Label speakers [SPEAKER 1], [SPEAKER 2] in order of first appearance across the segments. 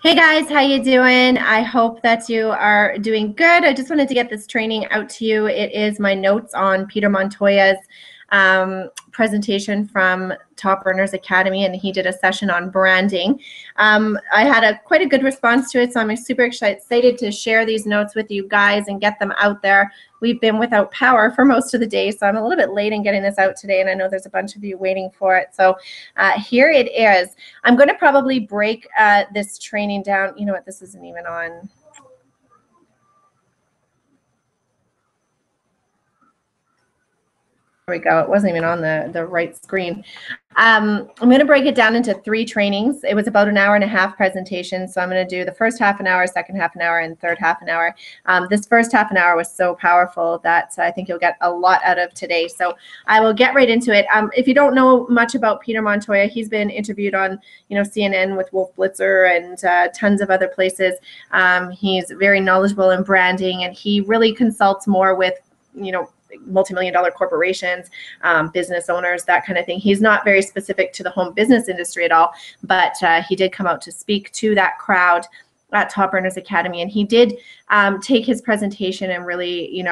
[SPEAKER 1] Hey guys, how you doing? I hope that you are doing good. I just wanted to get this training out to you. It is my notes on Peter Montoya's presentation from Top Earners Academy, and he did a session on branding. I had quite a good response to it, so I'm super excited to share these notes with you guys and get them out there. We've been without power for most of the day, so I'm a little bit late in getting this out today, and I know there's a bunch of you waiting for it. So here it is. I'm going to probably break this training down. You know what? This isn't even on. There we go. It wasn't even on the right screen. I'm going to break it down into 3 trainings. It was about an hour and a half presentation. So I'm going to do the first half an hour, second half an hour, and third half an hour. This first half an hour was so powerful that I think you'll get a lot out of today. So I will get right into it. If you don't know much about Peter Montoya, he's been interviewed on, CNN with Wolf Blitzer and tons of other places. He's very knowledgeable in branding, and he really consults more with, multi-million-dollar corporations, business owners, that kind of thing. He's not very specific to the home business industry at all, but he did come out to speak to that crowd at Top Earners Academy, and he did take his presentation and really,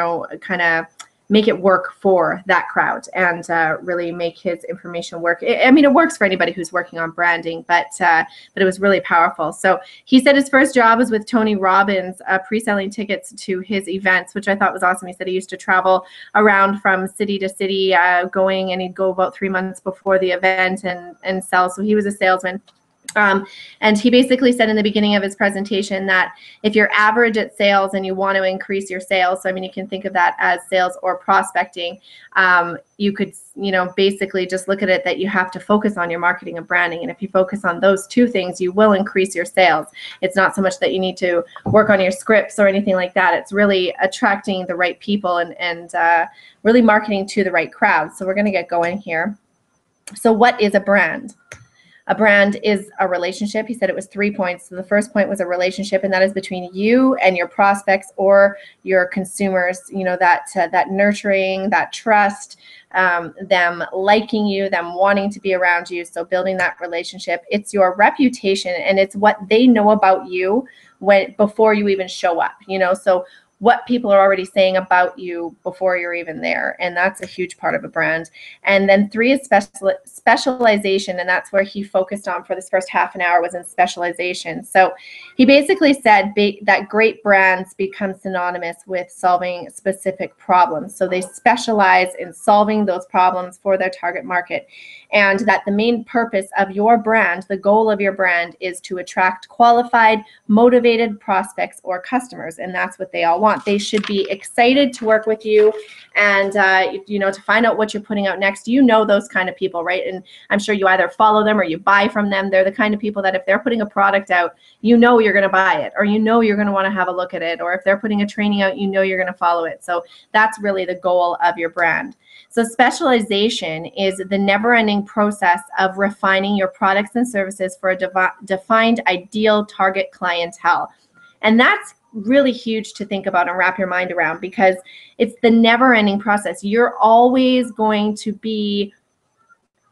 [SPEAKER 1] kind of make it work for that crowd and really make his information work. I mean, it works for anybody who's working on branding, but it was really powerful. So he said his first job was with Tony Robbins, pre-selling tickets to his events, which I thought was awesome. He said he used to travel around from city to city going, and he'd go about 3 months before the event and sell. So he was a salesman. And he basically said in the beginning of his presentation that if you're average at sales and you want to increase your sales, so I mean, you can think of that as sales or prospecting, you could, basically just look at it that you have to focus on your marketing and branding. And if you focus on those 2 things, you will increase your sales. It's not so much that you need to work on your scripts or anything like that. It's really attracting the right people and really marketing to the right crowd. So we're going to get going here. So what is a brand? A brand is a relationship. He said it was 3 points. So the first point was a relationship, and that is between you and your prospects or your consumers, that nurturing, that trust, them liking you, them wanting to be around you. So building that relationship. It's your reputation, and it's what they know about you before you even show up, so what people are already saying about you before you're even there. And that's a huge part of a brand. And then 3 is specialization. And that's where he focused on for this first half an hour, was in specialization. So he basically said that great brands become synonymous with solving specific problems. So they specialize in solving those problems for their target market. And that the main purpose of your brand, the goal of your brand, is to attract qualified, motivated prospects or customers. And that's what they all want. They should be excited to work with you and, to find out what you're putting out next. Those kind of people, right? And I'm sure you either follow them or you buy from them. They're the kind of people that if they're putting a product out, you're going to buy it, or you're going to want to have a look at it. Or if they're putting a training out, you're going to follow it. So that's really the goal of your brand. So specialization is the never-ending process of refining your products and services for a defined ideal target clientele. And that's really huge to think about and wrap your mind around, because it's the never-ending process. You're always going to be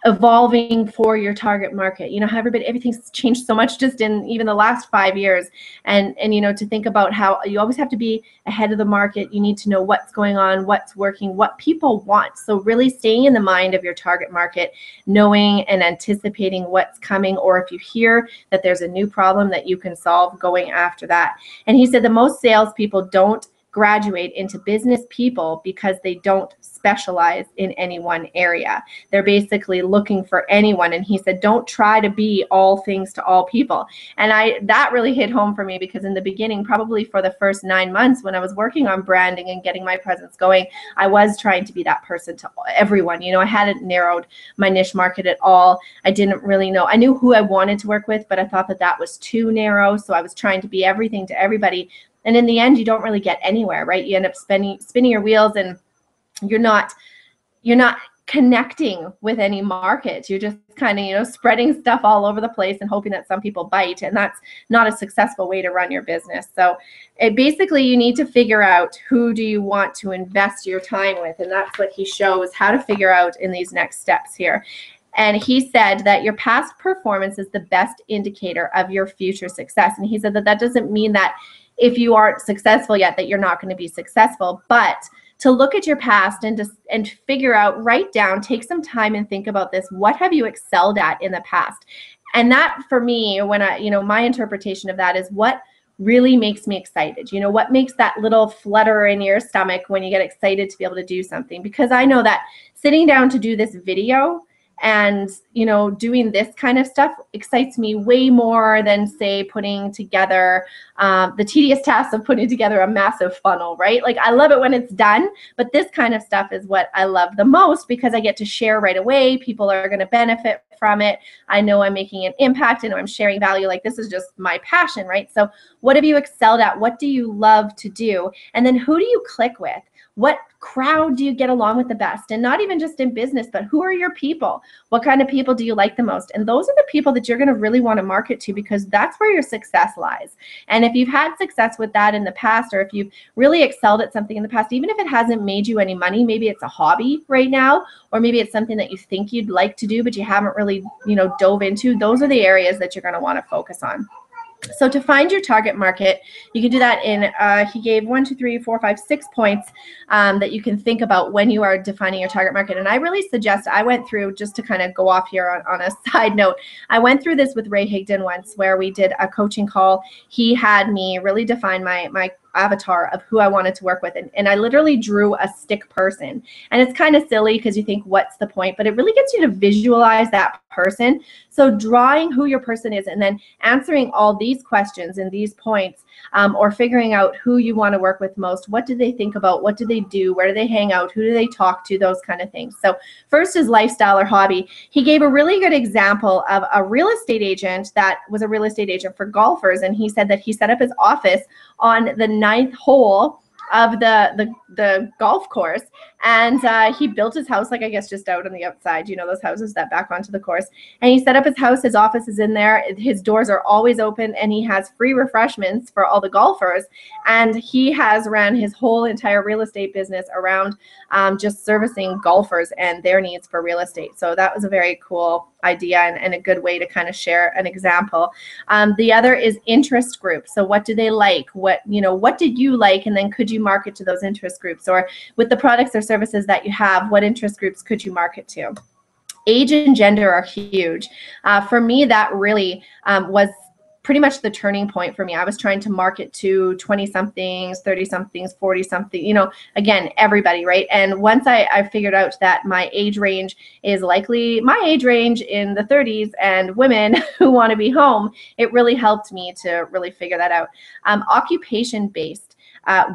[SPEAKER 1] evolving for your target market. How everything's changed so much just in even the last 5 years. And to think about how you always have to be ahead of the market. You need to know what's going on, what's working, what people want. So really staying in the mind of your target market, knowing and anticipating what's coming, or if you hear that there's a new problem that you can solve, going after that. And he said the most salespeople don't graduate into business people because they don't specialize in any one area. They're basically looking for anyone. And he said, don't try to be all things to all people. And that really hit home for me, because in the beginning, probably for the first 9 months when I was working on branding and getting my presence going, I was trying to be that person to everyone. I hadn't narrowed my niche market at all. I didn't really know. I knew who I wanted to work with, but I thought that was too narrow. So I was trying to be everything to everybody. And in the end, you don't really get anywhere, right? You end up spinning your wheels, and you're not connecting with any market. You're just kind of, spreading stuff all over the place and hoping that some people bite. And that's not a successful way to run your business. So basically, you need to figure out who do you want to invest your time with. And that's what he shows how to figure out in these next steps here. And he said that your past performance is the best indicator of your future success. And he said that that doesn't mean that if you aren't successful yet that you're not going to be successful, but to look at your past and figure out, write down, take some time and think about this. What have you excelled at in the past? And that for me, when I, my interpretation of that is what really makes me excited. What makes that little flutter in your stomach when you get excited to be able to do something? Because I know that sitting down to do this video and, doing this kind of stuff excites me way more than, say, putting together the tedious task of putting together a massive funnel, right? Like, I love it when it's done, but this kind of stuff is what I love the most because I get to share right away. People are going to benefit from it. I know I'm making an impact. I know I'm sharing value. Like, this is just my passion, right? So what have you excelled at? What do you love to do? And then who do you click with? What crowd do you get along with the best? And not even just in business, but who are your people? What kind of people do you like the most? And those are the people that you're going to really want to market to because that's where your success lies. And if you've had success with that in the past, or if you've really excelled at something in the past, even if it hasn't made you any money, maybe it's a hobby right now, or maybe it's something that you think you'd like to do, but you haven't really, dove into, those are the areas that you're going to want to focus on. So to find your target market, you can do that in, he gave 1, 2, 3, 4, 5, 6 points that you can think about when you are defining your target market. And I really suggest, I went through, just to kind of go off here on a side note, I went through this with Ray Higdon once where we did a coaching call. He had me really define my avatar of who I wanted to work with. And I literally drew a stick person. And it's kind of silly because you think, what's the point? But it really gets you to visualize that person. So drawing who your person is and then answering all these questions and these points, or figuring out who you want to work with most. What do they think about? What do they do? Where do they hang out? Who do they talk to? Those kind of things. So first is lifestyle or hobby. He gave a really good example of a real estate agent that was a real estate agent for golfers. And he said that he set up his office on the 9th hole of the golf course, and he built his house, like, I guess just out on the outside, those houses that back onto the course, and he set up his house. His office is in there, his doors are always open, and he has free refreshments for all the golfers. And he has ran his whole entire real estate business around just servicing golfers and their needs for real estate. So that was a very cool idea and a good way to kind of share an example. The other is interest groups. So what do they like? What did you like? And then could you market to those interest groups? Or with the products or services that you have, what interest groups could you market to? Age and gender are huge. For me, that really was pretty much the turning point for me. I was trying to market to 20-somethings, 30-somethings, 40-something, again, everybody, right? And once I figured out that my age range is likely my age range in the 30s and women who want to be home, it really helped me to really figure that out. Occupation-based.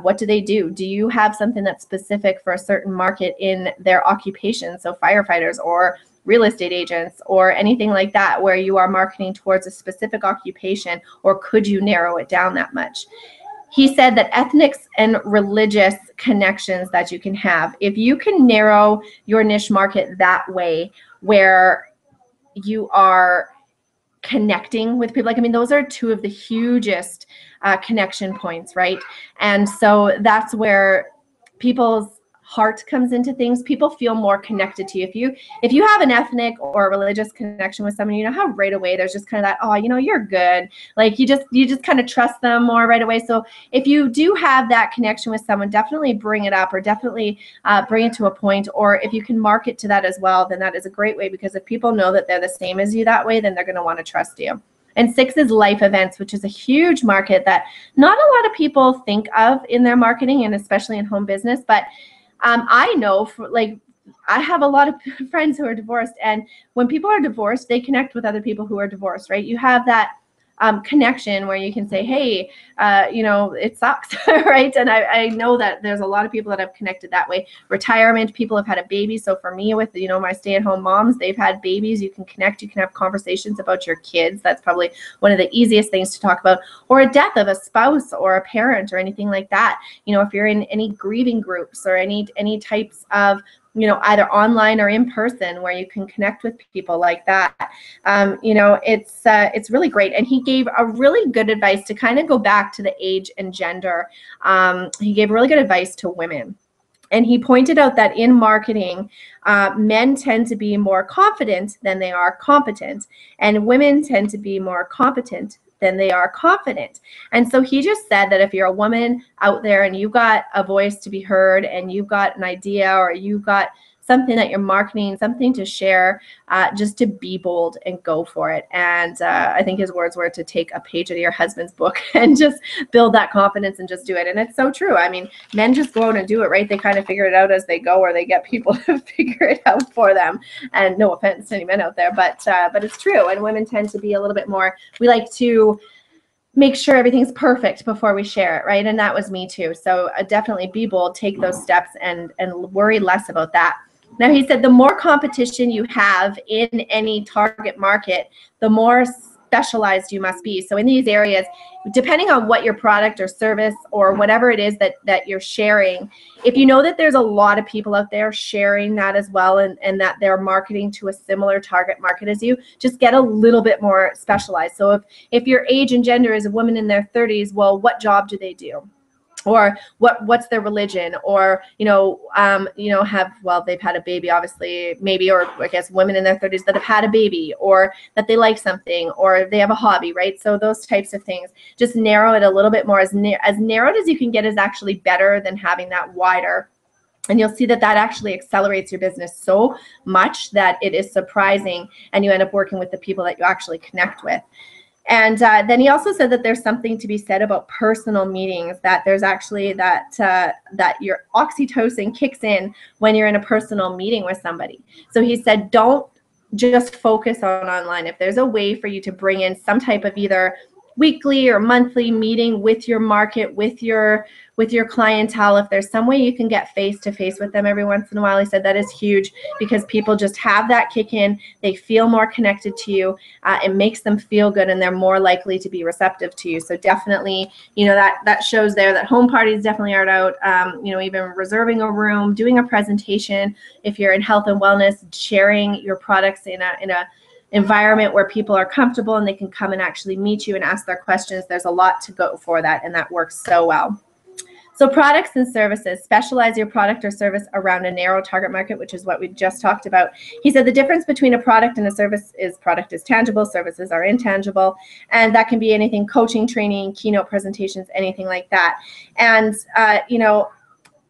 [SPEAKER 1] What do they do? Do you have something that's specific for a certain market in their occupation? So firefighters or real estate agents or anything like that, where you are marketing towards a specific occupation, or could you narrow it down that much? He said that ethnics and religious connections that you can have, if you can narrow your niche market that way, where you are connecting with people, those are two of the hugest connection points, right? And so that's where people's heart comes into things. People feel more connected to you. If you have an ethnic or a religious connection with someone, how right away there's just kind of that, oh, you're good. Like you just kind of trust them more right away. So if you do have that connection with someone, definitely bring it up, or definitely bring it to a point. Or if you can market to that as well, then that is a great way, because if people know that they're the same as you that way, then they're going to want to trust you. And 6 is life events, which is a huge market that not a lot of people think of in their marketing, and especially in home business. But I know, I have a lot of friends who are divorced, and when people are divorced, they connect with other people who are divorced, right? You have that connection where you can say, hey, it sucks, right? And I know that there's a lot of people that have connected that way. Retirement, people have had a baby. So for me, with, my stay-at-home moms, they've had babies. You can connect, you can have conversations about your kids. That's probably one of the easiest things to talk about. Or a death of a spouse or a parent or anything like that. If you're in any grieving groups or any types of either online or in person, where you can connect with people like that. It's really great. And he gave a really good advice to kind of go back to the age and gender. He gave really good advice to women. And he pointed out that in marketing, men tend to be more confident than they are competent, and women tend to be more competent than they are confident. And so he just said that if you're a woman out there and you've got a voice to be heard and you've got an idea or you've got something that you're marketing, something to share, just to be bold and go for it. And I think his words were to take a page out of your husband's book and just build that confidence and just do it. And it's so true. I mean, men just go out and do it, right? They kind of figure it out as they go, or they get people to figure it out for them. And no offense to any men out there, but it's true. And women tend to be a little bit more, we like to make sure everything's perfect before we share it, right? And that was me too. So definitely be bold, take those steps, and worry less about that. Now, he said the more competition you have in any target market, the more specialized you must be. So in these areas, depending on what your product or service or whatever it is that you're sharing, if you know that there's a lot of people out there sharing that as well, and that they're marketing to a similar target market as you, just get a little bit more specialized. So if your age and gender is a woman in their 30s, well, what job do they do? Or what's their religion? Or they've had a baby, obviously, maybe, or I guess women in their 30s that have had a baby, or that they like something, or they have a hobby, right? So those types of things, just narrow it a little bit more. As narrowed as you can get is actually better than having that wider. And you'll see that actually accelerates your business so much that it is surprising, and you end up working with the people that you actually connect with. And then he also said that there's something to be said about personal meetings, that there's actually that your oxytocin kicks in when you're in a personal meeting with somebody. So he said, don't just focus on online. If there's a way for you to bring in some type of either weekly or monthly meeting with your market, with your clientele, if there's some way you can get face-to-face with them every once in a while, he said that is huge, because people just have that kick in. They feel more connected to you. It makes them feel good, and they're more likely to be receptive to you. So definitely, that shows there that home parties definitely are out. Even reserving a room, doing a presentation. If you're in health and wellness, sharing your products in a environment where people are comfortable and they can come and actually meet you and ask their questions. There's a lot to go for that, and that works so well. So products and services, specialize your product or service around a narrow target market, which is what we just talked about. He said the difference between a product and a service is product is tangible, services are intangible, and that can be anything: coaching, training, keynote presentations, anything like that. And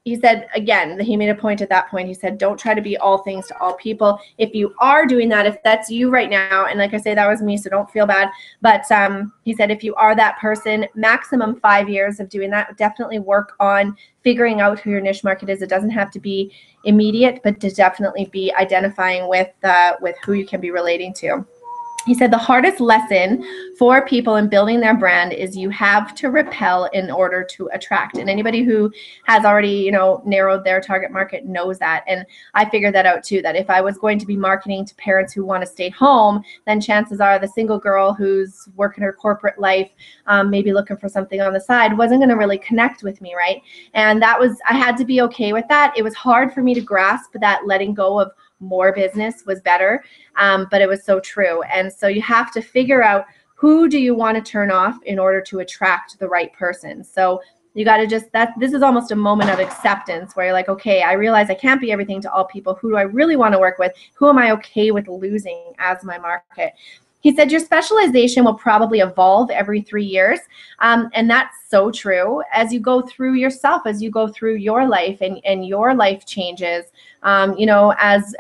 [SPEAKER 1] he said, again, he made a point at that point. He said, don't try to be all things to all people. If you are doing that, if that's you right now, and like I say, that was me, so don't feel bad. But he said, if you are that person, maximum 5 years of doing that. Definitely work on figuring out who your niche market is. It doesn't have to be immediate, but to definitely be identifying with who you can be relating to. He said the hardest lesson for people in building their brand is you have to repel in order to attract. And anybody who has already, narrowed their target market knows that. And I figured that out too, that if I was going to be marketing to parents who want to stay home, then chances are the single girl who's working her corporate life, maybe looking for something on the side, wasn't going to really connect with me, right? And I had to be okay with that. It was hard for me to grasp that letting go of more business was better, but it was so true. And so you have to figure out, who do you want to turn off in order to attract the right person. So you got to this is almost a moment of acceptance, where you're like, okay, I realize I can't be everything to all people. Who do I really want to work with? Who am I okay with losing as my market? He said your specialization will probably evolve every 3 years. And that's so true. As you go through yourself, as you go through your life and your life changes, as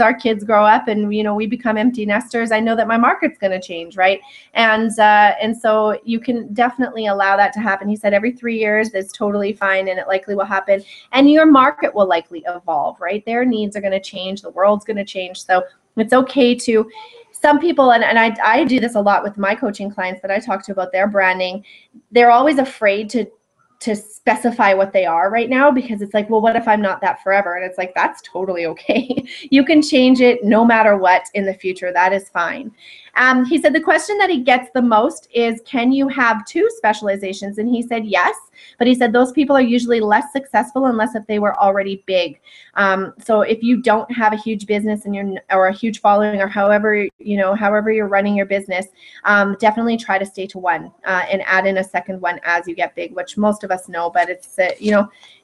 [SPEAKER 1] our kids grow up and, we become empty nesters, I know that my market's going to change, right? And so you can definitely allow that to happen. He said every 3 years is totally fine, and it likely will happen. And your market will likely evolve, right? Their needs are going to change. The world's going to change. So it's okay to... Some people, and I do this a lot with my coaching clients that I talk to about their branding, they're always afraid to specify what they are right now, because it's like, well, what if I'm not that forever? And it's like, that's totally okay. You can change it no matter what in the future. That is fine. He said the question that he gets the most is, can you have 2 specializations? And he said yes, but he said those people are usually less successful unless if they were already big. So if you don't have a huge business and or a huge following, or however you're running your business, definitely try to stay to 1 and add in a second one as you get big, which most of us know, but it's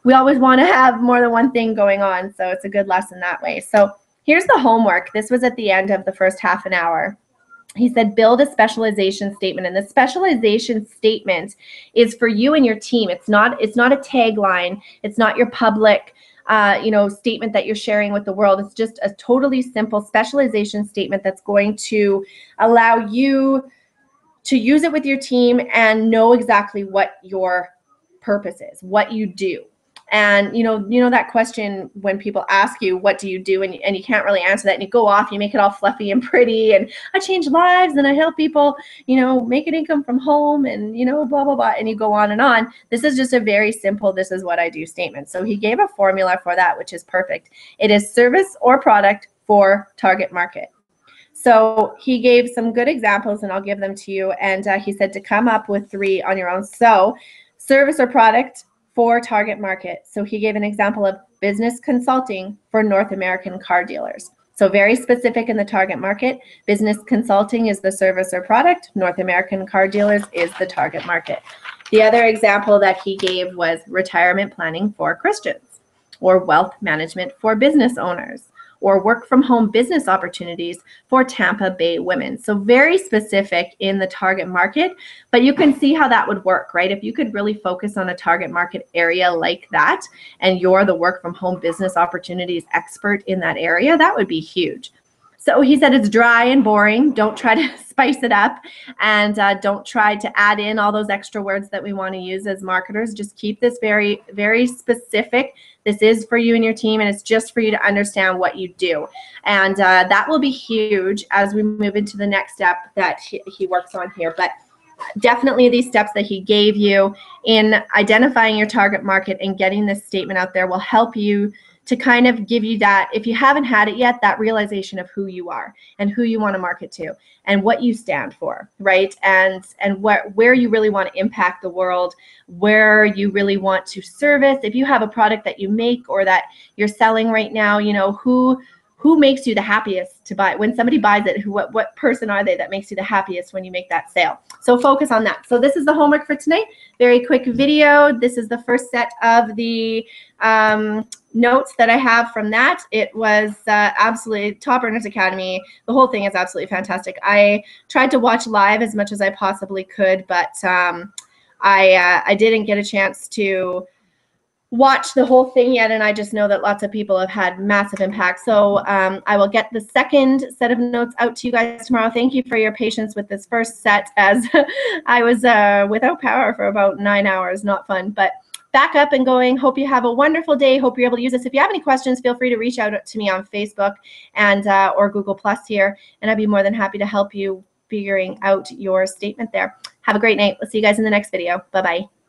[SPEAKER 1] we always want to have more than one thing going on, so it's a good lesson that way. So here's the homework. This was at the end of the first half an hour. He said, build a specialization statement. And the specialization statement is for you and your team. It's not a tagline. It's not your public statement that you're sharing with the world. It's just a totally simple specialization statement that's going to allow you to use it with your team and know exactly what your purpose is, what you do. And you know that question when people ask you, what do you do? And you can't really answer that, and you go off, you make it all fluffy and pretty, and I change lives and I help people, make an income from home, and blah, blah, blah, and you go on and on. This is just a very simple, this is what I do statement. So he gave a formula for that, which is perfect. It is service or product for target market. So he gave some good examples, and I'll give them to you. And he said to come up with 3 on your own. So service or product for target market. So he gave an example of business consulting for North American car dealers. So very specific in the target market. Business consulting is the service or product. North American car dealers is the target market. The other example that he gave was retirement planning for Christians, or wealth management for business owners, or work from home business opportunities for Tampa Bay women. So very specific in the target market, but you can see how that would work, right? If you could really focus on a target market area like that, and you're the work from home business opportunities expert in that area, that would be huge. So he said it's dry and boring. Don't try to spice it up, and don't try to add in all those extra words that we want to use as marketers. Just keep this very, very specific. This is for you and your team, and it's just for you to understand what you do. And that will be huge as we move into the next step that he works on here. But definitely these steps that he gave you in identifying your target market and getting this statement out there will help you to kind of give you that, if you haven't had it yet, that realization of who you are and who you want to market to and what you stand for, right? And where you really want to impact the world, where you really want to service. If you have a product that you make or that you're selling right now, who makes you the happiest to buy? When somebody buys it, what person are they that makes you the happiest when you make that sale? So focus on that. So this is the homework for tonight. Very quick video. This is the first set of the notes that I have from that. It was absolutely Top Earners Academy. The whole thing is absolutely fantastic. I tried to watch live as much as I possibly could, but I didn't get a chance to watch the whole thing yet, and I just know that lots of people have had massive impact. So I will get the second set of notes out to you guys tomorrow. Thank you for your patience with this first set, as I was without power for about 9 hours. Not fun, but back up and going. Hope you have a wonderful day. Hope you're able to use this. If you have any questions, feel free to reach out to me on Facebook and or Google Plus here, and I'd be more than happy to help you figuring out your statement there. Have a great night. We'll see you guys in the next video. Bye-bye.